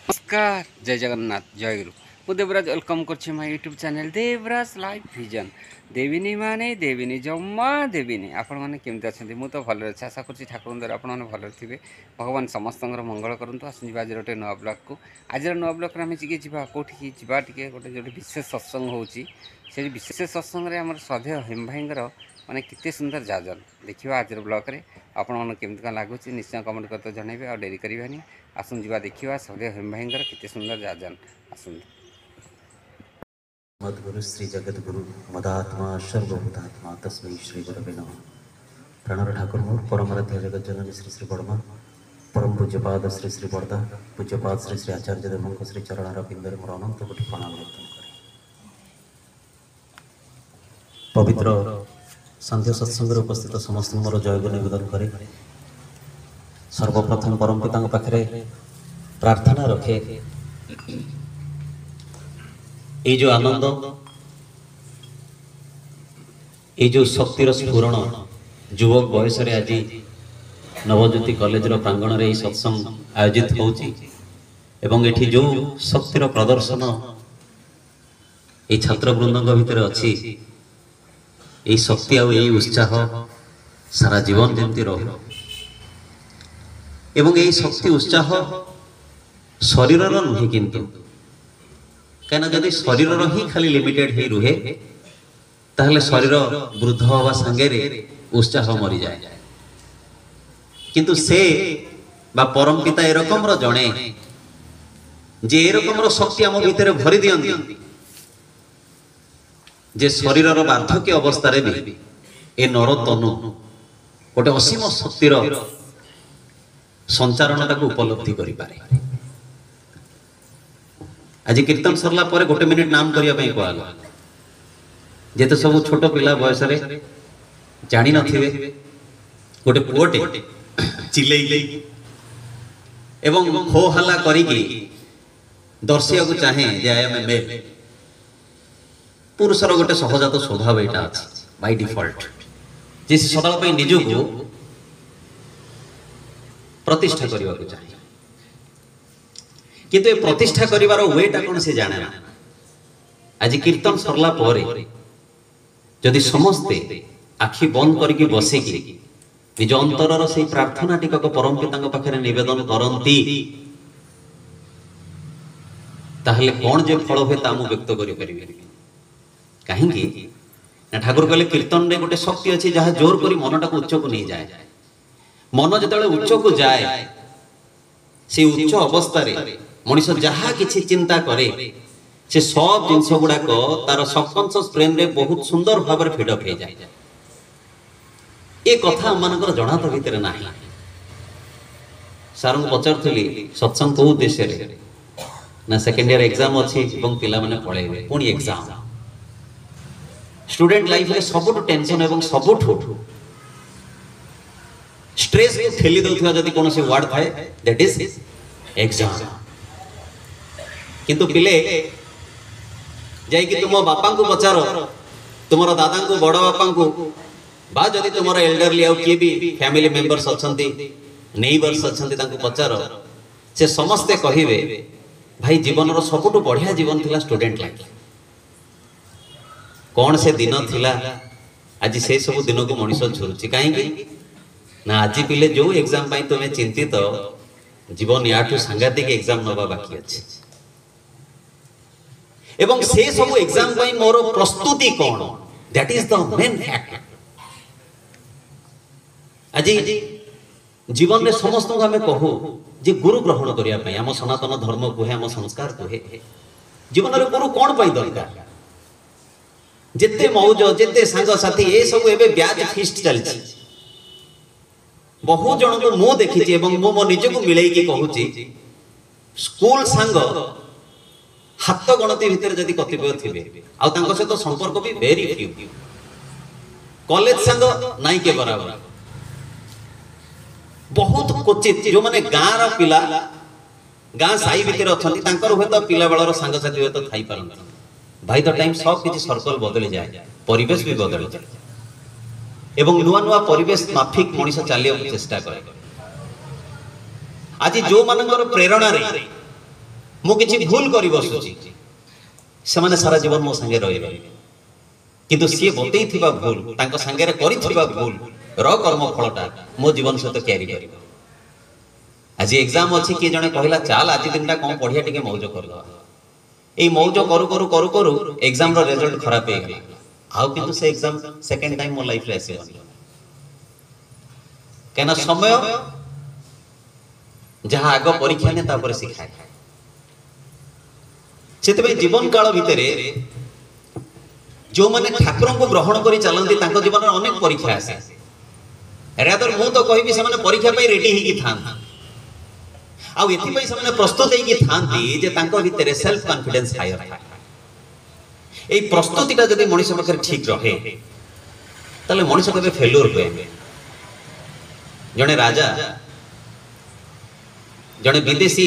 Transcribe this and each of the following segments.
नमस्कार जय जगन्नाथ जय गुरु मु देवराज वेलकम कर my YouTube channel Devraj life vision देविनी माने देविनी जम्मा देविनी आपण मैंने केमती अच्छा मुझे तो भल अच्छे आशा कर ठाकुर द्वारा आपने भल थे भगवान समस्त मंगल करूँ आसुँच आज गोटे नुआ ब्लॉग को आज नुआ ब्लॉग आम टे जा कौटी जा गोटे जो विशेष सत्संग हो विशेष सत्संग आम श्रद्धेय हेम भाई माने कितने सुंदर जाजन देखा आज ब्लॉग में आपण केमती कौन लगुच निश्चय कमेंट करते जनइबे आ डेरी करें आसुन जा देखा श्रद्धेय हेम भाई कितने सुंदर जाजन आसुन मद्गुरु श्री जगद्गुरु मदात्मा सर्वभूतात्मा तस्मै श्री गुरवे नमः। प्रणर ठाकुर मोर परमाराध्य जगत जननी श्री श्री बड़मा परम पूज्यपाद श्री श्री बड़दा पूज्यपाद श्री श्री आचार्य देव श्री चरण बिंदर मोर अनंत कोटि प्रणाम निवेदन करे। पवित्र संध्या सत्संग उपस्थित समस्त मोर जयगु निवेदन करे। सर्वप्रथम परम पिता पाखे प्रार्थना रखे ये जो आनंद ये जो शक्तिर स्फुरण युवक बयस आज नवज्योति कॉलेज प्रांगण में सत्संग आयोजित होती जो शक्तिर प्रदर्शन ये छात्रवृंद भितर अच्छी ये शक्ति आ उत्साह सारा जीवन जमती रहो एवं ये शक्ति उत्साह शरीर नुहे किंतु कहीं जब शरीर ही खाली लिमिटेड ही रुहे ताहले शरीर वृद्ध हवा सांगे उत्साह मरी जाए किंतु से बा परम पिता एरकम जड़े जे एरकम शक्ति आम भीतर भरी दियंती जे शरीर वार्धक्य अवस्था भी ए नर तनु गोटे असीम शक्तिर संचारण टाक उपलब्धि करि पारे। आज कीर्तन सरला पर गोटे मिनिट नाम करने कहला जेते सब छोट पिला बयस जानी नथिबे गोटे पुओटे चिल्लै एवं हो हल्ला करिकी दर्शिया को चाहे जे आई एम ए मेल पुरुषर गोटे सहजात स्वभाव एटा अछि बाय डिफॉल्ट जे सदाल पे निजको प्रतिष्ठा करबा को चाहे किंतु प्रतिष्ठा करिवार वेटा कौन से जाने ना। आज कीर्तन सरला पर जदि समस्ते आखि बंद करके बसिकी निज अंतरर से प्रार्थना टिकक परम पिता पाखे निवेदन करती ताहले कौन जे फल हुए ता व्यक्त करें कहीं ठाकुर कहले कीर्तन रे गोटे शक्ति अच्छी जहाँ जोर करी मनटा को उच्च को नहीं जाए मन जो उच्च को जाए से उच्च अवस्था मनीष जहाँ किसी चिंता करे से सब जिनस गुड़ाक तार सबकॉन्शियस ब्रेन रे बहुत सुंदर भाव में फीडअप हो जाए ये कथा आम मान जना तो भितर ना सार को पचारूली सत्संग कौ उद्देश्य ना सेकेंड इयर एग्जाम अच्छी पिला माने पढ़ेबे पुणी एग्जाम स्टूडेंट लाइफ में सबुठ टेंशन एवं सबुठ स्ट्रेस को ठेली दउथवा जदी कोनोसी वर्ड थाए दैट इज एग्जाम किंतु पिले जाई कि तुम बापा को पचारो तुमरो दादा को बड़ बापा को बा जदी तुमरो एल्डरली आउ के भी फैमिली मेंबर्स अछंती नेबर्स अछंती तांको पचारो से समस्ते कहिबे भाई जीवन रो सबुठ बढ़िया जीवन थिला स्टूडेंट लाइफ कौन से दिन थिला आज से सब दिन को मनीष झुरुची कहीं ना आज पिले जो एग्जाम पाई तुम्हें चिंतित जीवन याठू सांघातिक एग्जाम नवा बाकी अच्छे एवं से सब एग्जाम पाई मोर प्रस्तुति कौन that is the main fact. आज जीवन में समस्त को हमें कहू जे गुरु ग्रहण करिया पई हम सनातन धर्म को है हम संस्कार को है जीवन रे गुरु कौन पाई दरकार जेते मौज जेते सांग साथी ए सब एबे ब्याज फीस्ट चलछि बहु जन को मो देखी एवं मो निज को मिलई की कहूची स्कूल सांग हाथ गणति भितर जदि कतिपय थिबे आ तांको से तो संपर्क भी वेरी फ्यू कॉलेज सांग नाई के बराबर बहुत क्वचित जो माने गाँ रा पिला गाँ साई भितर अछंती तांकर होय तो पिला बेलर सांग साथी होय तो थाई पारन भाई तो टाइम सब किसी सर्कल बदली जाए परिवेश भी बदली जाए एवं नुआ नुआ परिवेश माफिक मनीष चलिया चेष्टा करे। आज जो मानकर प्रेरणा रे मु किछि भूल करी बसुची सेमाने सारा जीवन मो संगे रहिबे किंतु सी बतैथिबा भूल तांको संगे रे करिथिबा भूल र कर्म फलटा मो जीवन सहित क्यारी करिबो। आज एग्जाम अछि कि जने कहला चाल आज दिनटा कोन पढिया टिके मौज करदो ए मौज करू करू करू करू एग्जाम रो रिजल्ट खराब हे गेला आउ किंतु से एग्जाम सेकंड टाइम मो लाइफ रे आसीबो केना समय जहाँ आग परीक्षा ने तापर शिखाए से जीवन काल भितर जो माने ठाकुर को ग्रहण करी चलती जीवन में अनेक परीक्षा आसे रादर मु तो कहबी से माने परीक्षा पे रेडी ही थान आउ एथि पे से माने प्रस्तुत हे कि थांती जे तांको भितर सेल्फ कॉन्फिडेंस हायर था ए प्रस्तुतिटा जदि मनुष्य पाखरे ठीक रहे ताले मनुष्य केबे फेल्योर होए जने राजा जने विदेशी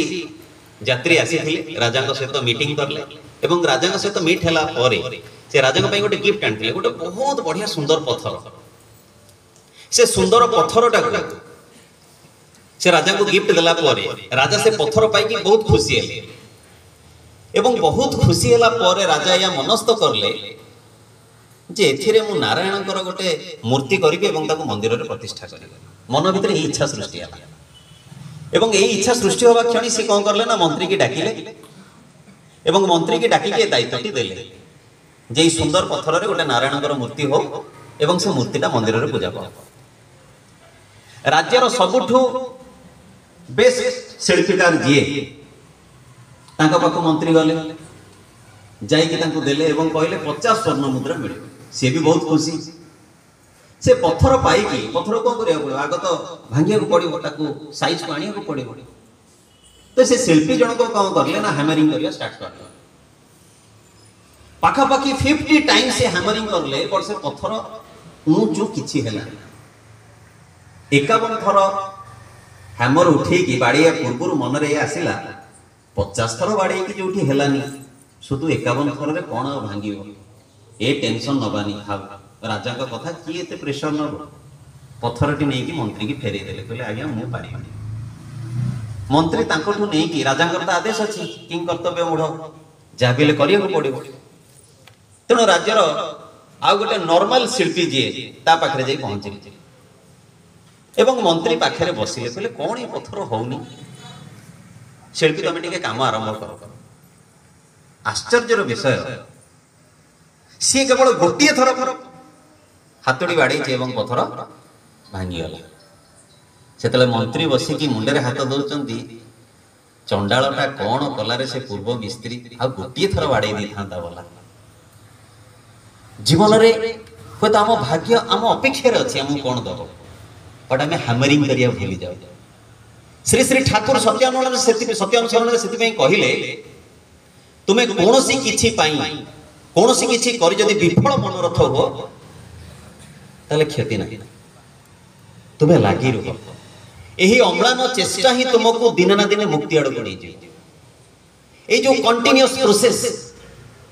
यात्री आसीथिले राजा सहित मीटिंग करले एवं राजा सहित मीट हैला परे से राजा पई गोटे गिफ्ट आनथिले गोटे बहुत बढ़िया सुंदर पत्थर से सुंदर पत्थरटा से राजा को गिफ्ट देला परे राजा से पत्थर पाई कि बहुत खुशी हेले एवं बहुत खुशी हैला परे राजा या मनस्थ करले जे एथिरे मु नारायणकर गोटे मूर्ति करिबे एवं ताको मंदिर रे प्रतिष्ठा करिबे मन भीतर ई इच्छा सृष्टि होला एवं यही इच्छा सृष्टि होगा क्षणी से कौन करले ना मंत्री की डाकिले एवं मंत्री की डाकी के दायित्वटी देले जे सुंदर पत्थर रे गोटे नारायणकर मूर्ति हो एवं से मूर्तिटा मंदिर रे पूजा कर राज्यर सबुठु बेस्ट शिल्पीकार जीए तांका पाखु मंत्री गले जाई कि तांको देले एवं कहले 50 स्वर्ण मुद्रा मिले से भी बहुत खुशी से पत्थर पाई कि पत्थर को करिया पड़ो आग तो भांगिया को पड़िबो ताको साइज को आनिया को पड़िबो तो से शिल्पी जन को कौन करले ना हैमरिंग करिया स्टार्ट करले पाखा पाखी 50 टाइम से हैमरिंग करले पर से पत्थर ऊंचू किछि हैला 51 थर हैमर उठे कि बाड़िया पूर्व मन रे आसिला 50 थर बाड़े कि जोठी हेलानी सुतु 51 थर रे कोन भांगिबो ए टेंशन नबानी हाउ राजा का कथा किए ते प्रेशर न पत्थरटी नहीं कि मंत्री की फेरे देले कहले आज्ञा मु पारी मंत्री तांकोठु नहीं कि राजा करता आदेश अछि किंग कर्तव्य मूढ़ जा बेले करिया को पड़िबो तेनो राज्यर आ गोटे नॉर्मल शिल्पी जे ता पाखरे जाई पहुंची एवं मंत्री पाखरे बसिले कहले कोन ए पत्थर होउनी शिल्पी तमे टिके काम आरंभ करो आश्चर्यर विषय सी केवल गोटिए थर हाथोड़ी बाड़ी एवं पत्थर भांगीगला से मंत्री बसिकी मुंडे हाथ दौरान चंडालटा कौन कलारे से पूर्व मिस्त्री आ गोटे थर बाड़े था बोला जीवन में हूँ आम भाग्य आम अपेक्षार अच्छे आम कौन दब बट आम हैमरिंग करिया भूली जाऊ श्री श्री ठाकुर सत्यानुसरण से कहले तुम्हें कौन सी किछि कर जदि विफल मनोरथ हो ताले क्षति नहीं तुम्हें लगी रुह यही अम्लान चेष्टा ही तुमको दिन ना दिन मुक्ति आड़ को ये जो कंटिन्यूअस प्रोसेस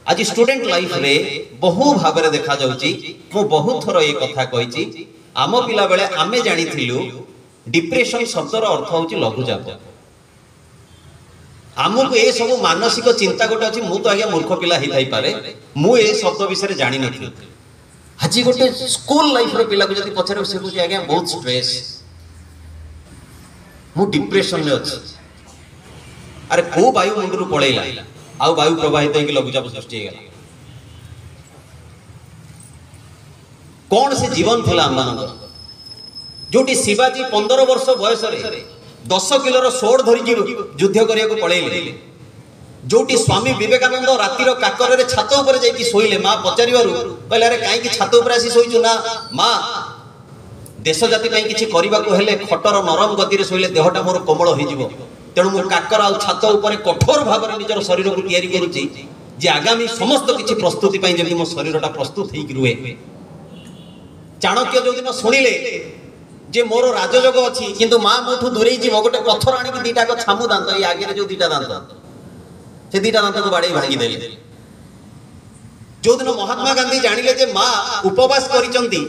आज स्टूडेंट लाइफ रे बहु भाव में देखा जाउची मु बहुत थर ये कथा कही आम पिला बेले आमे जानी थिलु डिप्रेशन शब्दर अर्थ होची लघुचाप आमको ये सब मानसिक चिंता गोटे अच्छी मु तो आज्ञा मूर्ख पिला ही थाई पारे मु ये शब्द विषय जानी नथि आज गोटे स्कूल लाइफ रो पिला को जदी पछरे से कहूची आज्ञा बहुत स्ट्रेस मु डिप्रेशन में अछि अरे को वायु मुंडरू पळैला आ वायु प्रवाहित होई लघुचाप सृष्टि गेला कौन से जीवन थिला आम जोटी शिवाजी 15 वर्ष बयस रे 10 किलोर सोड़ धरी युद्ध करिया को पळैले जोटी स्वामी विवेकानंद रातिर काकर रे छात ऊपर जाई सोइले मां पचारिवारु कहले अरे काई कि छात ऊपर आसी सोइछु ना मां देश जाति पई किछि करिबा को हेले खटर नरम गति रे सोइले देहटा मोर कोमल होई जिवो तेणु मु काकर आ छात ऊपर कठोर भाव रे निजर शरीर को तयारी करूची जे आगामी समस्त किछि प्रस्तुति पई जेमि मो शरीरटा प्रस्तुत हेई रुहे चाणक्य जो दिन सुनिले जे मोर राजयोग अच्छी किंतु मां मोठू दूरे जीव गोटे पत्थर आनी दीटा छामु दांत ये आगे जो दीटा दांत से दीटा दांत को बाड़े भांगी देले जो दिन महात्मा गांधी जानिले जे मां उपवास करिचंती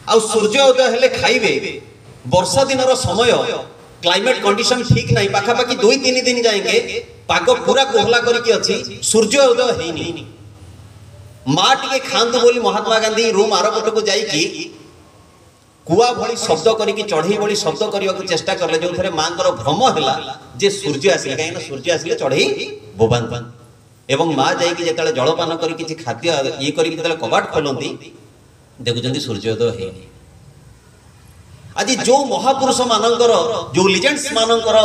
आ सूर्य उदय हेले खाइबे वर्षा दिन रो समय क्लाइमेट कंडीशन ठीक नहीं पाखा पाखी 2-3 दिन जाएंगे पाग पूरा कोहला करके अच्छी सूर्य उदय हैनी माँ टिके खातु बोली महात्मा गांधी रूम आर पट को जाइकी कुआ भली शब्द करके चढ़ई भली शब्द करने को चेष्टा कले जो थे माँ भ्रम है जे सूर्य आसिले कहीं सूर्य आसिले चढ़ई बोबान एवं माँ जाइए जिते जलपान कर खाद्य ये कर कबाट खोलती देखुं सूर्योदय है आज जो महापुरुष मानकर जो लिजेंड्स मानकर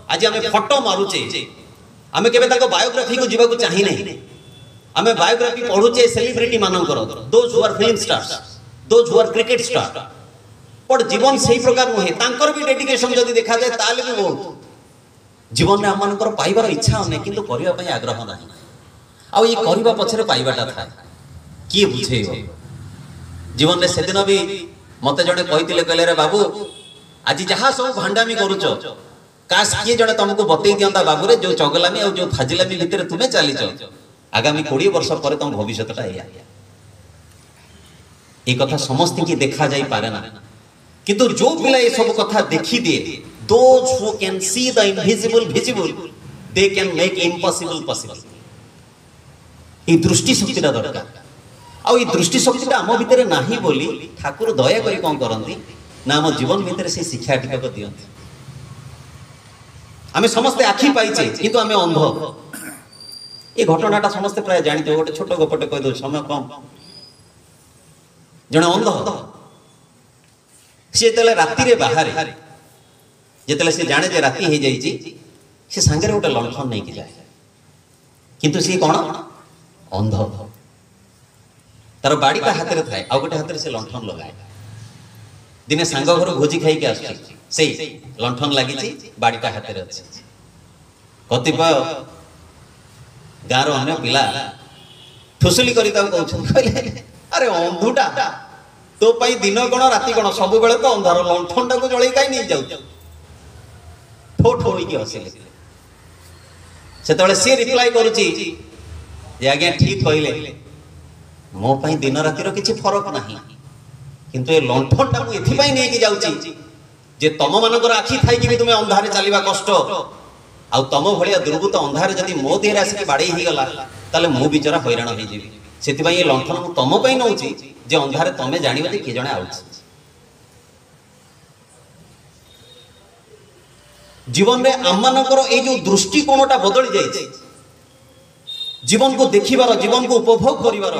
आज आम फटो मारुचे आम के बायोग्राफी को जीवा चाहे नहीं आम बायोग्राफी पढ़ुचे सेलिब्रिटी मानकर those who are film stars those who are cricket star but जीवन से प्रकार नुहे तांकर भी डेडिकेशन जदि देखा जाए ताले भी बहुत जीवन में आम पाइबार इच्छा होने किंतु करबा पई आग्रह नहीं आउ ये करबा पछरे पाइबाटा था किए बुझेइबो जीवन में सेदिन भी मते जड़े कही कहले रे बाबू आज जहाँ सब भांडामी करुच काश किए जड़े तुमको बतई दिंता बाबू रे जो चगलामी और जो फाजिलामी भितर तुम्हें चलीच आगामी 20 वर्ष पर तुम भविष्यटा ये कथा समस्त की देखा जाई पारे ना किंतु जो पिला ये सब कथा देखी दिए those who can see the invisible visible they can make impossible possible ये दृष्टि शक्तिटा दरकार आ ये दृष्टि शक्तिटा आम भितर नाही बोली ठाकुर दया करी कौन करती ना आम जीवन भितर से शिक्षा टिकक दियंती आम समस्ते आखि पाइचे किंतु आम अंध ये घटनाटा समस्ते प्राय जानी गोटे छोट गपटे कह दो समय कम जड़े अंध सी जो राति बाहर जिते से जाने जे राति हो जाइए से सांगे गोटे लंठन नहीं कि जाए किंतु सी कौन अंध तार बाड़ीटा हाथ में थाए आ गोटे हाथ में से लंठन लगाए दिने सांग घर भोजी खाई से लंठन लगी बाड़ीटा हाथ में अच्छे कतिपय गाँव अन्य पिला ठुसुली कर कहले अरे अंधुटा तो पाई दिन कौन राति कौन सब बेले तो अंधार लंठन टाक जल कहीं नहीं जाऊ ठो ठो होगी हसिले से सी रिप्लाई करुच्ची आज्ञा ठीक कहले मो पाई दिन रातिर किसी फरक नहीं किंतु ये लंठन टा मुझे नहीं कि जाऊँगी जे तम मानकर आखि थी भी तुम्हें अंधारे चलवा कष्ट आ तम भाया दुर्बृत्त अंधारे जदि मो देहरे आसिक बाड़े होगला ताले मु बिचरा हैरान हो से ये लंठन मु तम नौ जे अंधारे तमें जान किए जड़े आ जीवन में आम मानकर ये जो दृष्टिकोणटा बदली जाए जीवन को देखिबार जीवन को उपभोग करिबार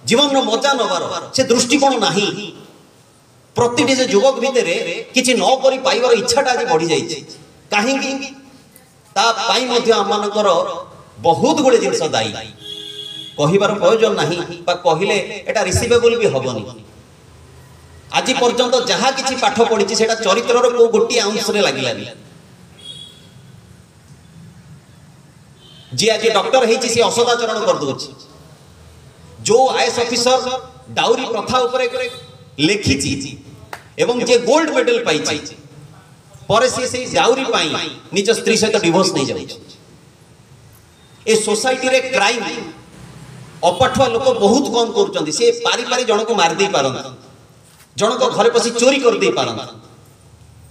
जीवन रो मजा नबार से दृष्टिकोण नहीं प्रतिटी से युवक भितर किसी न करि पाइबार इच्छाटा आज बढ़ी जाइए कहीं बहुत गुड़े जिनस दायी कहबार प्रयोजन नहीं कहले एटा रिसीवेबल भी हबनी आज पर्यंत जहाँ किसी पाठ पढ़ी से चरित्र को गोटे अंश लगे जी आज डॉक्टर है सी असदाचरण कर दो जो आईएएस ऑफिसर डाउरी प्रथा उपरे लिखी एवं जे गोल्ड मेडल पाई पर से डाउरी पाई निज स्त्री सहित डिवोर्स नहीं जाए ए सोसाइटी रे क्राइम अपठुआ लोक बहुत कम कर सी पारी पारी जन को मारदे पारत जन को घरे पसी चोरी कर दे पारत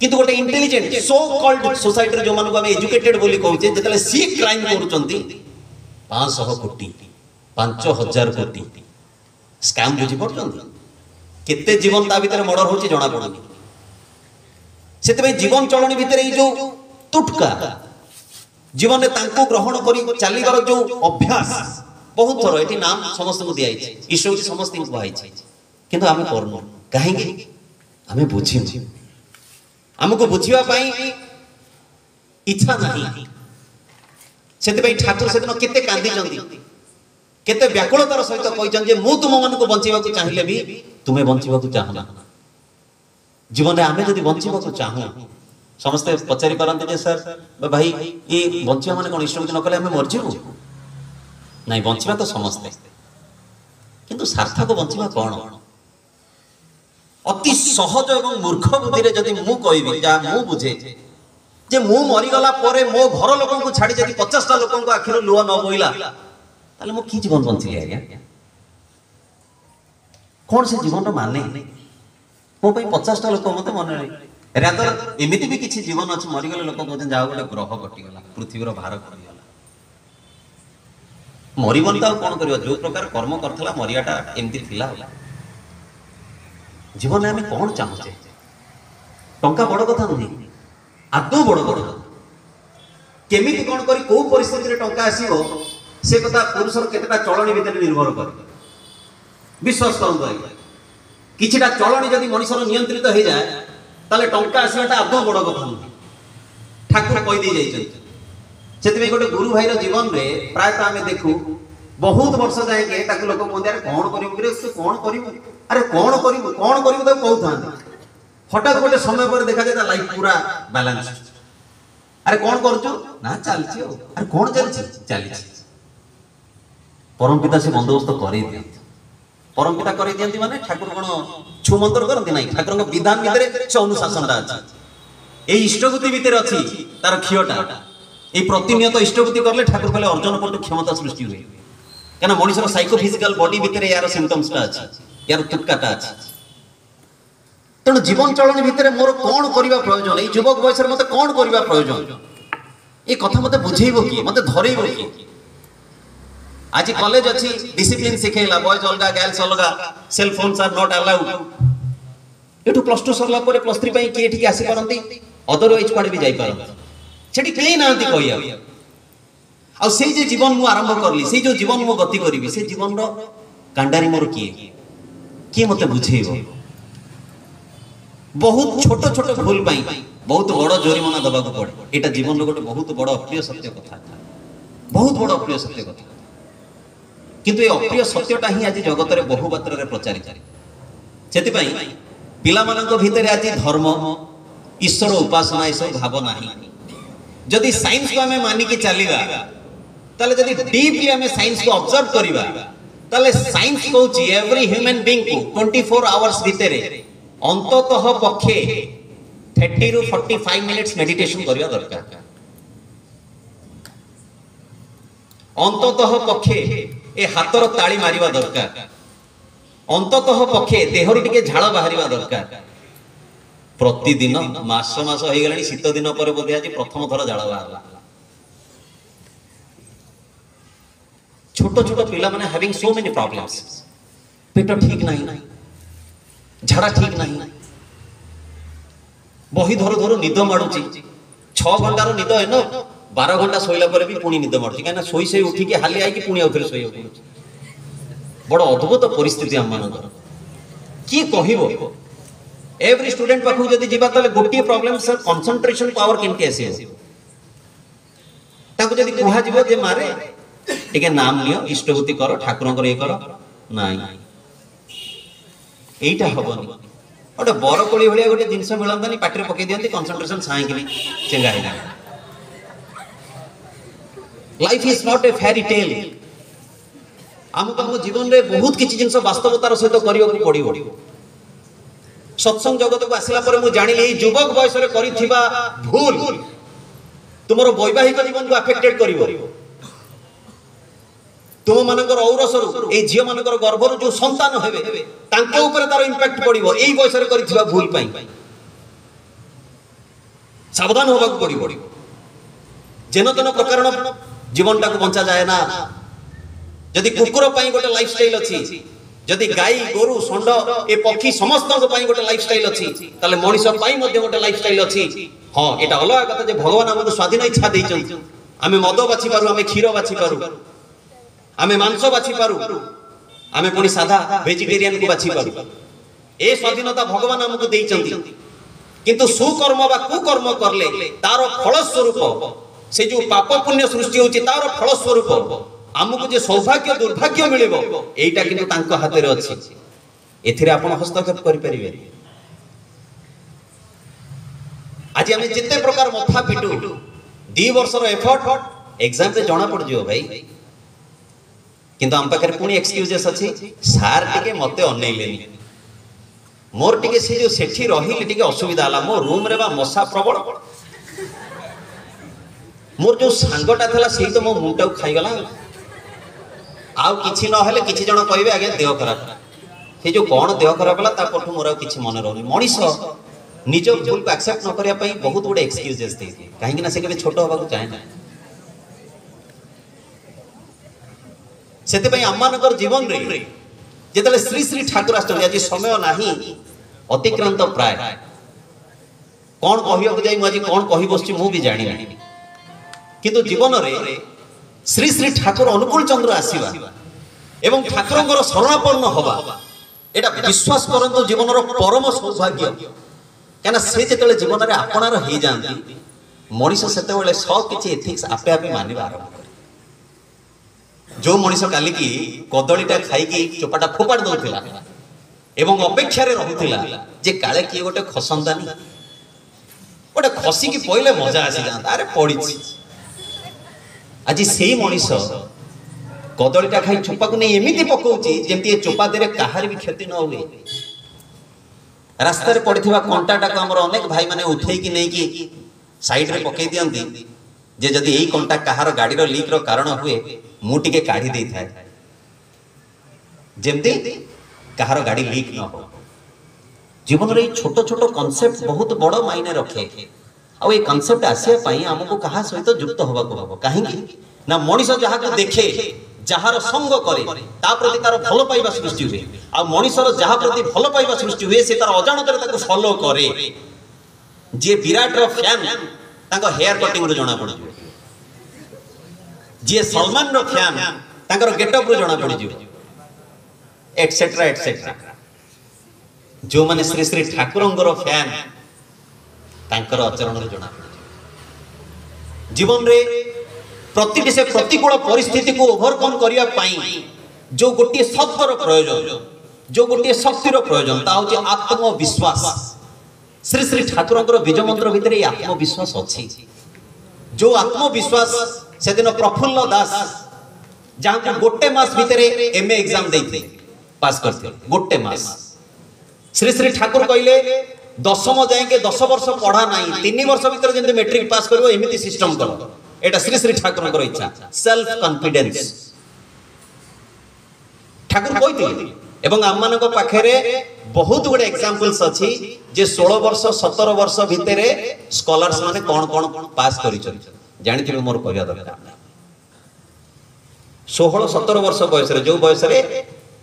किंतु गोटे इंटेलिजेंट सो कॉल्ड सोसाइटी जो मानक आम एजुकेटेड बोली कहूचे जिते सी क्राइम करुँच 500 कोटी 5000 कोटी स्कैम बुझी पड़ते केते जीवन ता भीतर मर्डर होची जना पड़नी से जीवन चलनी भितर जो तुटका जीवन में तांको ग्रहण कर चलवर जो अभ्यास बहुत थर ये नाम समस्त को दिखाई ईश्वर समस्त को कही कि आम करनु कहीं आम बुझी आमको बुझापी इच्छा नहीं से ठाकुर से दिन केते कांदी केते व्याकुलतार सहित कहते मु तुम मन को बंचा चाहिए भी तुम्हें बंचा चाहना जीवन में आम जब बंचा चाहूँ समस्ते पचारि पारती सर भाई ये बंचा मैंने कौन इष्ट न कले मरजीबू नहीं बंचा तो समस्ते किंतु सार्थक बंचा कौन अति सहज एवं मूर्ख बुद्धि जदि मु कहबी जहाँ मु बुझे जे मु मरीगला मो घर लोक को छाड़ी जदि 50टा लोक आखिर लुह न बोला ताले मो कि जीवन बंचिली आज्ञा कौन से जीवन माने मो 50टा लोक मत मन रादर एमती भी किसी जीवन अच्छे मरीगले लोक कहते जहाँ गोटे ग्रह कटिगला पृथ्वीर भार कटिगला मरबनी तो कौन कर जो प्रकार कर्म करता मरियाटा एमती थिला जीवन में आम कौन चाहूचे टंका बड़ कथा नुहे आदौ बड़ बड़ केमी कौन कर कौ परिस्थिति में टंका आसो से कथा पुरुषर केतेटा चलनी भितर निर्भर कर विश्वास करूँ किछिटा चलनी जदि मनुष्यर नियंत्रित हो जाए ताले टंका आसवाटा आदौ बड़ कथा नुहे ठाकुर कहीदे जाते गोटे गुरु भाईर जीवन में प्रायतः आम देखू बहुत वर्ष जाए लोक कहते अरे कौन कर कौन कर अरे कौन कर कहता हठात गोटे समय पर देखा जाए लाइफ पूरा बैलेंस अरे कौन कर चलती अरे कौन चली परम पिता से बंदोबस्त कर परम पिता कर दिखती माने ठाकुर कौन छु मंत्र करती ना ठाकुर विधान भितर से अनुशासन अच्छी इष्टभूति भितर अच्छी तार क्षीयटा ये प्रतिनियत इष्टभूति करले ठाकुर कहले अर्जुन पटु क्षमता सृष्टि हुए क्या मनुष्य साइकोफिजिकल बॉडी भितर यार सिम्पटम्स अच्छी यार तुटकाटा अच्छी तेणु जीवन चलन भितर मोर कौन करने प्रयोजन ये युवक बयस मत कौन करने प्रयोजन ये कथा मत बुझेब कि मत धरेब कि आज कॉलेज अच्छी डिसिप्लिन शिखेला बॉयज अलग गर्ल्स अलग cell phones are not allowed एठू +2 सरला परे +3 पई के एठी आसी पारंती अदरवाइज कुआडे भी जाई पारंती सेठी केही नांती कहिया आ से जे जीवन मु आरंभ करली से जो जीवन मु गति करबी से जीवन रो कांडारी मोर किए मते बुझेइबो बहुत छोट छोट भूल पाई बहुत बड़ जोरिमाना दबा को पड़े एटा जीवन रो गोटे बहुत बड़ अप्रिय सत्य कथा बहुत बड़ अप्रिय सत्य कथा किंतु ए अप्रिय सत्यटा ही आज जगत रे बहु मात्रा रे प्रचारित सेति पई पिला मानक भितर आज धर्म ईश्वर उपासना ये सब भाव नाही जदि साइंस को हमें मानिकी चलिबा ताले जदि डीपली हमें साइंस को ऑब्जर्व करिबा ताले साइंस कहूची एवरी ह्यूमन बीइंग को 24 आवर्स भितरे अंततः पक्षे 30 रु 45 मिनिट्स मेडिटेशन करिया दरकार अंततः पक्षे ए हातर ताली मारिबा दरकार अंततः पक्षे देहरु टिके झाड़ बाहरिबा दरकार प्रतिदिन मास मास हो गलानी शीत दिन पर बोधे आज प्रथम थर झाड़ बाहरला छोट छोट पिला माने हैविंग सो मेनी प्रॉब्लम्स पेट ठीक नहीं झाड़ा ठीक नहीं बही धर धर निद माडुची 6 घंटार निद है न 12 घंटा सोइला पर भी पुणी निद माडुची काना सोई सोई उठी के हाली आई कि पुणी आउथरे सोई बड़ अद्भुत परिस्थिति हम मानकर की कहिबो एवरी स्टूडेंट पाखु जदि जीवा तले गोटी प्रॉब्लम सर कंसंट्रेशन पावर केनके आसी ताको जदि कुहा जीवो जे मारे टिके नाम लियो इष्टभूति करो ठाकुरंकर ये करो नाही एइटा हबनी ओटे बरकोली भलिया गोटे जिंस मिलंतानी पाटरे पके दियंती कंसंट्रेशन साइकिली चेंगा हैला life is not a fairy tale हमको जीवन रे बहुत किछि जिंस वास्तवतार सहित करियो को पड़िबो सत्संग जगत को आसला पर मु जानिली युवक बयस रे करिथिबा भूल तुमरो वैवाहिक जीवन को अफेक्टेड करिवो तुम मानकर औरसरु ए झियो मानकर गर्भरु जो संतान हेबे तांके ऊपर तार इंपैक्ट पड़िवो एई बयस रे करिथिबा भूल पई सावधान होबा को पड़िवो जेन तेन प्रकरण जीवनटा को बंचा जाए ना जदि कुकुर पई गोटे लाइफस्टाइल अछि जदि गाई गोरु षंड ए पक्षी समस्त पई गोटे लाइफस्टाइल अछि ताले मनुष्य पई मध्ये गोटे लाइफस्टाइल अछि हां एटा अलग कथा जे भगवान हमको स्वाधीन इच्छा दैछन आमे मद बाछि पारु आमे क्षीर बाछि पारु आमे मांस बाछि पारु आमे पुनी सादा वेजिटेरियन को बाछि पारु ए स्वाधीनता भगवान हमको दैछन किंतु सुकर्म बा कुकर्म करले तार फल स्वरूप से जो पाप पुण्य सृष्टि होछि तार फल स्वरूप आमको जे सौभाग्य दुर्भाग्य मिलिबो एटा किंतु तांको हाथे रे अछि एथिरे आपण हस्तक्षेप करि परिबे आज हमें जिते प्रकार मथा पिटू 2 वर्ष रो एफर्ट एग्जाम पे जणा पड़ जियो भाई किंतु हम पाखरे पुनी एक्सक्यूजेस अछि सार टिके मते अनैलेनी मोर टिके से जो सेठी रहिली टिके असुविधा हला मो रूम रे बा मशा प्रबल मोर जो सांगटा थला सेही तो मो मुंडा खाई गला आउ किछि न हेले किछि जण कहबे आगे देह खराब से जो कोन देह खराब हला ता पठु मोर किछि मन रहनी मनीष निज भूल को एक्सेप्ट न करिया पई बहुत बडे एक्सक्यूजेस दे काहे कि ना से केबे छोट होबा को चाहे ना से आम जीवन रे जिते श्री श्री ठाकुर आज समय नहीं अतिक्रांत प्राय कौन कहवाक जाए मुझे कौन कही बस भी जानी किंतु जीवन रे श्री श्री ठाकुर अनुकूल चंद्र आसवा एवं ठाकुर शरणापन्न हवा एटा विश्वास करंतु जीवन परम सौभाग्य क्या से जो जीवन में आपणार हो जाती मनीष से सब किसी एथिक्स आपे आपे मानवा आरंभ करे जो मनीष काली की कदलीटा खाई चोपाटा फोपाड़ दौला एवं अपेक्षा रहूला जे काले किए गोटे खसंतानी गोटे खसिकी पड़े मजा आसी जाता अरे पड़ी आज से मनीष कदलीटा खाई चोपा को नहीं एमती पकाउची जमती चोपा दे कहार भी क्षति न हुए रास्तार पड़ता कंटाटा को आमर अनेक भाई मैंने उठे कि नहीं कि साइड रे पकई दियंती जे जदि एई कंटा कहार गाड़ी रो लीक रो कारण हुए मु टिके काढी देई थाए जेमती कहार गाड़ी लीक न हो जीवन रे छोट छोट कांसेप्ट बहुत बड़ मायने रखे आ ए कांसेप्ट आसिया पई हमको कहा सहित युक्त होबा को हबो काहे ना मनीष जहा को देखे जहार संग करे ता प्रति तार भलो पाइबा सृष्टि हुए आ मनीषर जहा प्रति भलो पाइबा सृष्टि हुए से तार अजाणत ताको फॉलो करे जे विराट रो फैन ताको हेयर कटिंग रो जणा पड़ जे सलमान रो फैन ताकर गेटअप रो जणा पड़ एटसेट्रा एटसेट्रा जो माने श्री श्री ठाकुरंगर फैन ताकर आचरण रो जणा पड़ जीवन रे प्रति से प्रतिकूल परिस्थिति को ओवरकम करिया पाई जो गोटे शब्दर प्रयोजन जो गोटे शक्तिर प्रयोजन ता होची आत्मविश्वास श्री श्री ठाकुर बीज मंत्र भितर आत्मविश्वास अच्छी जो आत्मविश्वास से दिन प्रफुल्ल दास जहाँ गोटे मास भितर एमए एग्जाम देते पास करते गोटे मास श्री श्री ठाकुर कहले दशम जाए 10 वर्ष पढ़ा नहीं 3 वर्ष भितर जब मेट्रिक पास कर एमती सिस्टम कर एटा श्री श्री ठाकुर इच्छा सेल्फ कॉन्फिडेंस ठाकुर कहते एवं आम मान पाखे बहुत गुड़े एग्जांपल्स अच्छी जे 16 वर्ष 17 वर्ष भितर स्कॉलर्स माने कौन कौन पास करी जानते मोर कहवा दरकार 16-17 वर्ष बयस जो बयस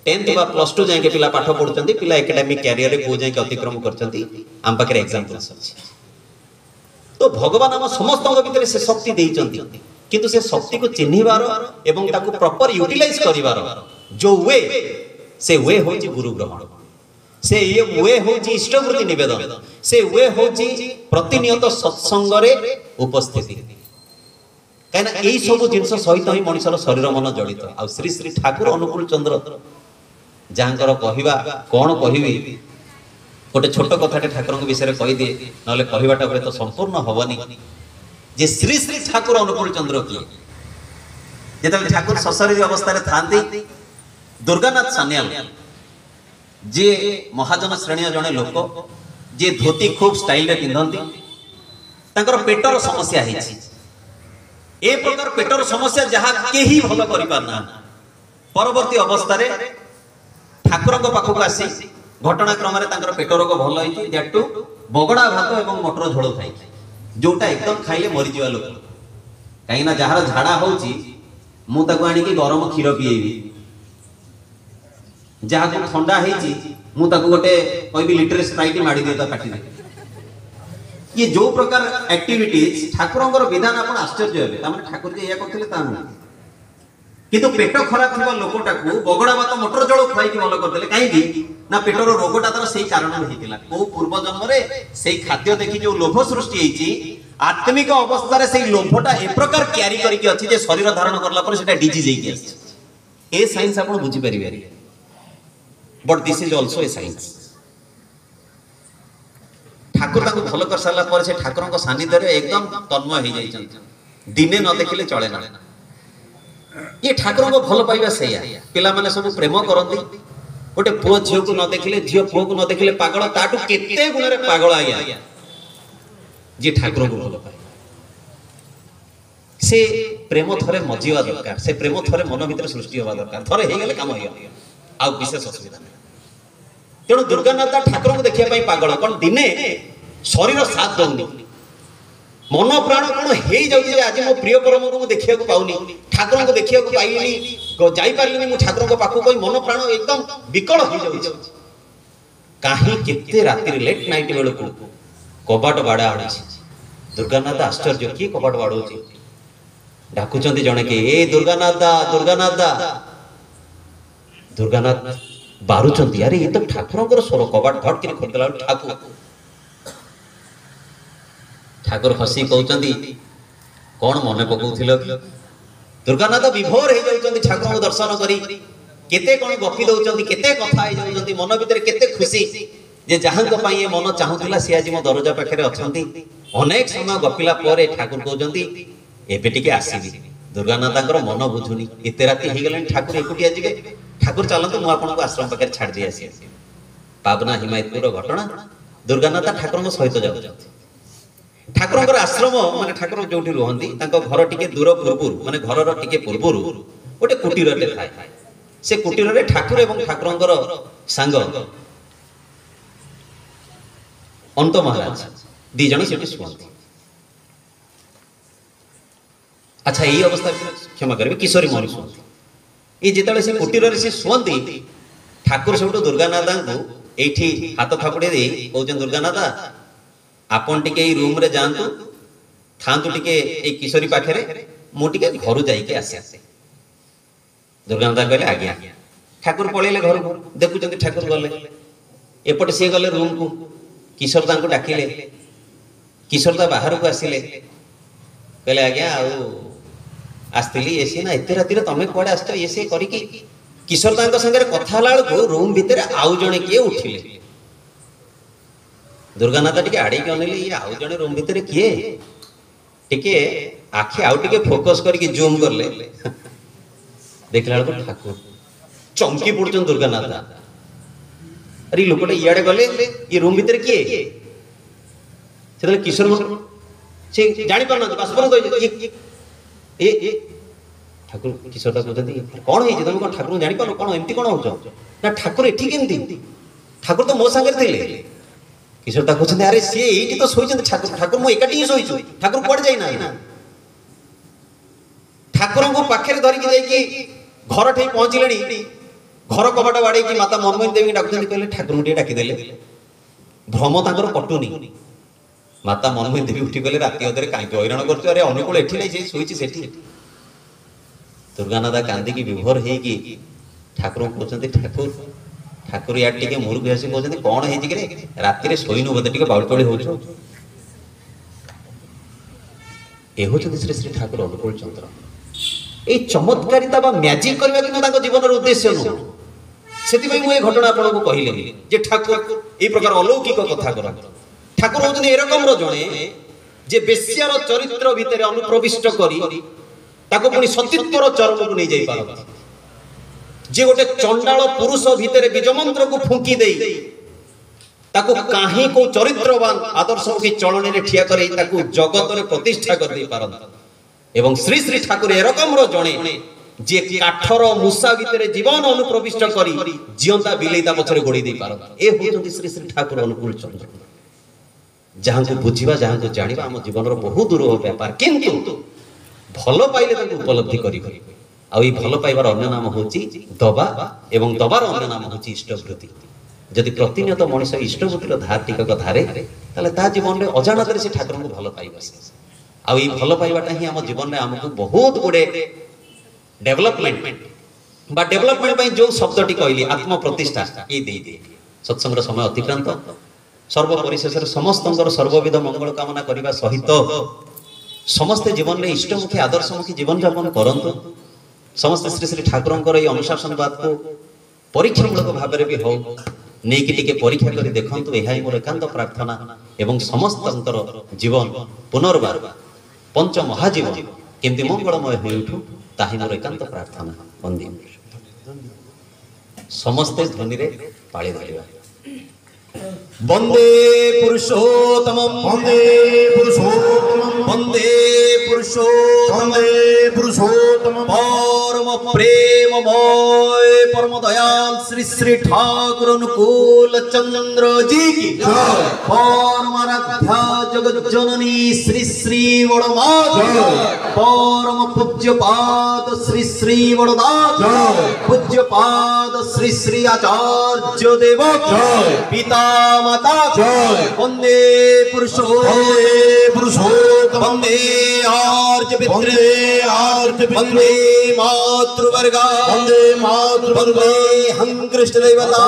10th बा +2 जाए पिला पाठ पढ़ुचंती पिला एकेडमिक कैरियर को जाए अतिक्रम करचंती आम पाखे एग्जांपल्स अच्छी तो भगवान आम समस्त भितर से शक्ति देइचंती किंतु से शक्ति को चिन्हिबार एवं ताकू प्रॉपर यूटिलाइज करिवार जो वे से वे होची गुरु ग्रहण से ये वे होची इष्टवृत्ति निवेदन से वे होची प्रतिनियत सत्संग रे उपस्थिति कहना एई सब जिंस सहित ही मनुष्यर शरीर मन जड़ित आ श्री श्री ठाकुर अनुकूल चंद्र जहाँकर कहवा कौन कहबी गोटे छोट कथाटे ठाकुर विषय कही दिए ना कहवाटा तो संपूर्ण हेनी जे श्री श्री ठाकुर अनुकूल चंद्र किए जो ठाकुर सशरीर अवस्था था दुर्गानाथ सान्याल जे महाजन श्रेणी जड़े लोक जे धोती खूब स्टाइल रे पिंधती पेटर समस्या ए प्रकार पेटर समस्या जहाँ केही भल कर परवर्ती अवस्था ठाकुर पाखक आसी घटनाक्रम पेट रोग भल होटू बगड़ा भात और मटर झोल खाई जोटा एकदम खाइले मरीजा लोक कहीं जार झाड़ा होता आनी गरम क्षीर पीएबी जहाँ ठंडा मुझे गोटे कह लिटर स्प्राइट माड़ी दिए काटी ये जो प्रकार एक्टिविटीज ठाकुर विधान आप आश्चर्य हे ठाकुर जी या करते किंतु पेट खराब थी लोकटा को बगड़ा भात मटर जल खाई भल करदे कहीं ना पेटर रोगटा तर से कारण होता को पूर्व जन्म से खाद्य देखी जो लोभ सृष्टि होती आत्मिक अवस्था से लोभटा ए प्रकार क्यारी करके शरीर धारण करला डिजीज ए साइंस आप बुझीपर but this is also a science ठाकुर भल कर सारा से ठाकुर सानिध्य एकदम तन्मय हो जाए दिने न देखिले चले ना ये ठाकुर को भल पाइबा से पिला माने सब प्रेम करती गोटे पुओ झील को न देखिले झील पुओ को न देखिले पागल ताटू केते गुण पागल आया जी ठाकुर को भल पाए से प्रेम थरे मजीवा दरकार से प्रेम थरे मन भीतर सृष्टि होगा दरकार थरे हो गले काम हो आ विशेष असुविधा नहीं तेणु दुर्गानाथ ठाकुर को देखा पागल कौन दिने शरीर साथ दौनी मन प्राण कौन हो जाए आज मो प्रिय परम को देखा पाऊनी ठाकुर को देखा पाइली जाई पारलिनी मु ठाकुर को पाखु कोई मन प्राण एकदम विकल हो जाउछ काहे केते रात्रि लेट नाइट बेल को कबाट बाड़ा आड़ी दुर्गानाथ आश्चर्य किए कबाट बाड़ौची डाकुचंती जणे के ए दुर्गानाथ दा दुर्गानाथ बारुचंती अरे ये तो ठाकुर स्वर कबाट धड़ के खोलला ठाकुर हसी कहउचंती कौन मन पकाउथिलो दुर्गानाथ विभोर हो जाउचंती ठाकुर को दर्शन करी केते कौन गपी दउचंती केते कथा हो जाउचंती मन भीतर केते खुशी जे जहां को पाई मन चाहूतिला से आज मो दरजा पाखरे अछंती अनेक समय गपिला परे ठाकुर कहउचंती एबे टिके आसीबी दुर्गानाथर मन बुझुनी एते राती हे गेलन ठाकुर एकुटिया जिवे ठाकुर चलंतु मु आपन को आश्रम पाखरे छाड़ दे आसी पावना हिमायतपुर घटना दुर्गानाथ ठाकुर सहित जाउचंती ठाकुर आश्रम माने ठाकुर जोठी रुहंती तांको घर टिके दूर पूर्वरु माने घरर टिके पूर्वरु गोटे कुटीरटे थाए से कुटीर रे ठाकुर एवं ठाकुरंकर सांग अंत महाराज दी जण सेठी सुहंती अच्छा यही अवस्था क्षमा करेंगे किशोरी मोहन सुहंती ये जिते से कुटीर से सुहंती ठाकुर सब दुर्गानाथ को एठी हाथ थापुड़े दे कहते दुर्गानाथ आपन टिके रूम रे जानतु थांतु टिके ए किशोरी पाखरे मु टिके घर जाइके आसे दुर्गानाथ कहले आज्ञा ठाकुर पळेले घर देखुचंती ठाकुर गले एपटे से गले रूम को किशोर तांको डाकिले किशोर ता बाहर को आसिले कहले आज्ञा आउ आस्तिली एसी ना एते राती रे तमे कोडे आस्तो एसी करी की किशोर तांको संगे कथा लाल को रूम भीतर आउ जणे के उठिले दुर्गानाथ टिके आड़ी के अनेले ये आउ जणे रूम भीतर किए टिके आखि आउ टिके फोकस करके जूम करले देखला को ठाकुर चमकी पड़चन दुर्गानाथ अरे लोकटे इयाडे गले ये रूम भीतर किए सेतले किशोर से जानि पारना बासपन तो ए ठाकुर किशोर ता कहते कौन है तुम कौन ठाकुर जानि पारो कौन एमती कौन होचो ना ठाकुर एठी केमती ठाकुर तो मो संगे थिले किशोर ता कहते अरे से एठी तो सोइचन ठाकुर ठाकुर मो एकाटी ही सोइछु ठाकुर कोड जाई ना ठाकुर को पाखरे धरि के जाई कि घर ठे पहुंचलेनी घर कबाट बाड़े की माता मनमोहन देवी डाकुचंती कहले ठाकुर टिके डाकी देले भ्रम तांकर पटुनी माता मनमोहन देवी उठी गले राति अधरे काई हैरान करछ अरे अनुकूल एठी नै से सोइछि सेठी दुर्गानाथ कांदी की विभोर हे की ठाकुर कहउचंती ठाकुर ठाकुर या टिके मुरुग हसी कहउचंती कोन हे कि रे राति रे सोइनु बदे टिके बाउल तोड़ी होछ ए होचंती श्री श्री ठाकुर अनुकूल चंद्र ए चमत्कारिता बा मैजिक करबा कि ताको जीवन रो उद्देश्य नु सेति भाई मु ए घटना आपन को कहिले जे ठाकुर ए प्रकार अलौकिक कथा कर ठाकुर होचंती ए रकम रो जणे जे बेस्यार चरित्र भितर अनुप्रविष्ट करी ताको पुनी सतीत्वर चरम को नै जाई पारो जे गोटे चंडाल पुरुष भितर बीज मंत्र को फुंकी देई ताको काहे को चरित्रवान आदर्श के चलन रे ठिया करे ताको जगत रे प्रतिष्ठा कर दे पारन एवं श्री श्री ठाकुर एरकम रो जणे जे काठर मूसा भितर जीवन अनुप्रविष्ट करी जियंता बिलेइता पछरे गोडी दे पारन ए होचंती श्री श्री ठाकुर अनुकूल चंद्र जहां को बुझिबा जहां को जानिबा हम जीवन रो बहुत दूर व्यापार किंतु भलो पाइले ताको उपलब्धि करी आ ई भलो पाइबार अन्य नाम होची दबा एवं दबार अन्य नाम होची इष्टवृत्ति जदि प्रतिनियत मनुष्य इष्टवृत्तिर धार टिकक धारे ताले ता जीवन रे अजाणत से ठाकुर को भलो पाइबा आ ई भलो पाइबाटा ही हम जीवन रे हमको बहुत गुडे डेवलपमेंट बा डेवलपमेंट पई जो शब्दटी कहली आत्म प्रतिष्ठा ए दे दे सत्संग समय अतिक्रांत सर्व परिशेष समस्तंकर सर्वविध मंगल कामना करबा सहित समस्त जीवन रे इष्टमुखी आदर्शमुखी जीवन यापन करंतु समस्त श्री श्री ठाकुरंकर ये अनुशासनवाद को परीक्षामूलक भाव में भी हो नहीं कि टिके परीक्षा कर देखंतु एहाई मोर एकांत प्रार्थना एवं समस्तंकर जीवन पुनर्बार पंच महाजीवन केमती मंगलमय हो उठू ताही मोर एकांत प्रार्थना वंदे समस्त ध्वनि रे पाळी धरिबा वंदे पुरुषोत्तमं वंदे पुरुषोत्तमं वंदे पुरुषोत्तमं वंदे पुरुषोत्तमं परम प्रेममय परम दयाल श्री श्री ठाकुर अनुकूल चंद्र जी की परमाराध्या जगत जननी श्री श्री वड़मात परम पूज्य पाद श्री श्री वड़दास पूज्य पाद श्री श्री आचार्य देव पिता माता वंदे पुरुषोत्तम वंदे आर्य पितृ वंदे मातृवर्गा वंदे हम कृष्ण देवता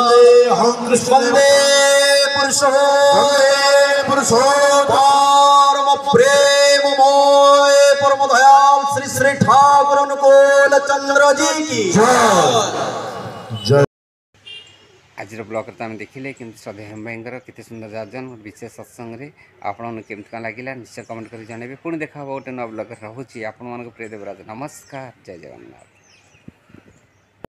वंदे परम प्रेममय परम दयाल श्री श्री ठाकुर अनुकूल चंद्र जी की आज ब्लॉग तो आम देखिले कि सदैव भाई केते सुंदर जाजन विशेष सत्संग रे आपन केमती कौन लगे निश्चय कमेंट कर जनइबे पुणी देखा गोटे नुआ ब्लॉग रोचे आपण प्रिय देवराज नमस्कार जय जगन्नाथ।